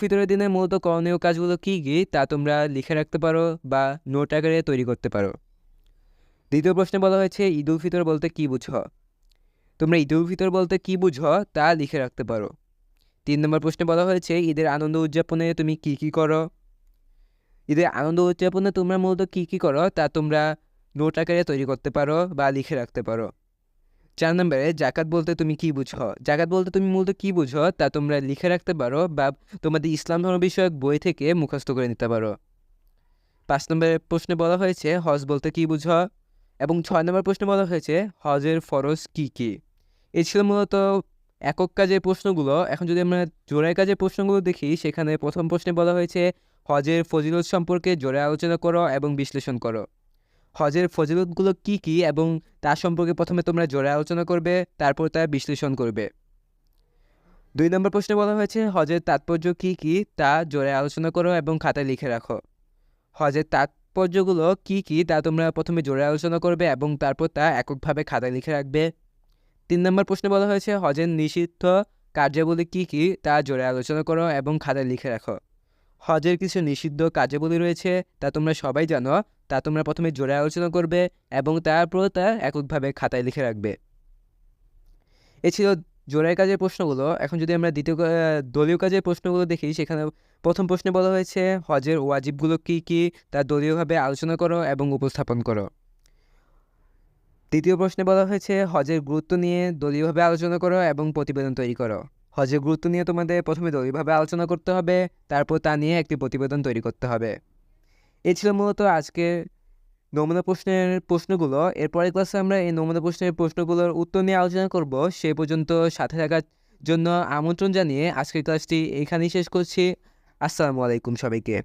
ফিতরের দিনে মূলত করণীয় কাজগুলো কী কী তা তোমরা লিখে রাখতে পারো বা নোট আকারে তৈরি করতে পারো। দ্বিতীয় প্রশ্নে বলা হয়েছে ঈদ উল ফিতর বলতে কী বুঝো। তোমরা ঈদ উল ফিতর বলতে কী বুঝো তা লিখে রাখতে পারো। 3 নম্বর প্রশ্নে বলা হয়েছে ঈদের আনন্দ উদযাপনে তুমি কী কী করো। ঈদের আনন্দ উদযাপনে তোমরা মূলত কী কী করো তা তোমরা নোট আকারে তৈরি করতে পারো বা লিখে রাখতে পারো। 4 নম্বরে জাকাত বলতে তুমি কী বুঝো। জাকাত বলতে তুমি মূলত কী বুঝো তা তোমরা লিখে রাখতে পারো বা তোমাদের ইসলাম ধর্ম বিষয়ক বই থেকে মুখস্থ করে নিতে পারো। 5 নম্বরের প্রশ্নে বলা হয়েছে হজ বলতে কী বুঝো এবং 6 নম্বর প্রশ্নে বলা হয়েছে হজের ফরজ কী কী। এই ছিল মূলত একক কাজের প্রশ্নগুলো। এখন যদি আমরা জোড়ায় কাজের প্রশ্নগুলো দেখি, সেখানে প্রথম প্রশ্নে বলা হয়েছে হজের ফজিলত সম্পর্কে জোরে আলোচনা করো এবং বিশ্লেষণ করো। হজের ফজিলতগুলো কী কী এবং তার সম্পর্কে প্রথমে তোমরা জোরে আলোচনা করবে, তারপর তা বিশ্লেষণ করবে। 2 নম্বর প্রশ্নে বলা হয়েছে হজের তাৎপর্য কী কী তা জোরে আলোচনা করো এবং খাতায় লিখে রাখো। হজের তাৎপর্যগুলো কী কী তা তোমরা প্রথমে জোরে আলোচনা করবে এবং তারপর তা এককভাবে খাতায় লিখে রাখবে। 3 নম্বর প্রশ্নে বলা হয়েছে হজের নিষিদ্ধ কার্যাবলী কী কী তা জোরে আলোচনা করো এবং খাতায় লিখে রাখো। হজের কিছু নিষিদ্ধ কার্যাবলী রয়েছে, তা তোমরা সবাই জানো, তা তোমরা প্রথমে জোরে আলোচনা করবে এবং তারপর তা এককভাবে খাতায় লিখে রাখবে। এ ছিল জোড়ায় কাজের প্রশ্নগুলো। এখন যদি আমরা দলীয় কাজের প্রশ্নগুলো দেখি, সেখানে প্রথম প্রশ্নে বলা হয়েছে হজের ওয়াজিবগুলো কী কী তা দলীয়ভাবে আলোচনা করো এবং উপস্থাপন করো। দ্বিতীয় প্রশ্নে বলা হয়েছে হজের গুরুত্ব নিয়ে দলীয়ভাবে আলোচনা করো এবং প্রতিবেদন তৈরি করো। হজের গুরুত্ব নিয়ে তোমাদের প্রথমে দলীয়ভাবে আলোচনা করতে হবে, তারপর তা নিয়ে একটি প্রতিবেদন তৈরি করতে হবে। এই ছিল মূলত আজকের নমুনা প্রশ্নের প্রশ্নগুলো। এরপরের ক্লাসে আমরা এই নমুনা প্রশ্নের প্রশ্নগুলোর উত্তর নিয়ে আলোচনা করব। সেই পর্যন্ত সাথে থাকার জন্য আমন্ত্রণ জানিয়ে আজকের ক্লাসটি এখানেই শেষ করছি। আসসালামু আলাইকুম সবাইকে।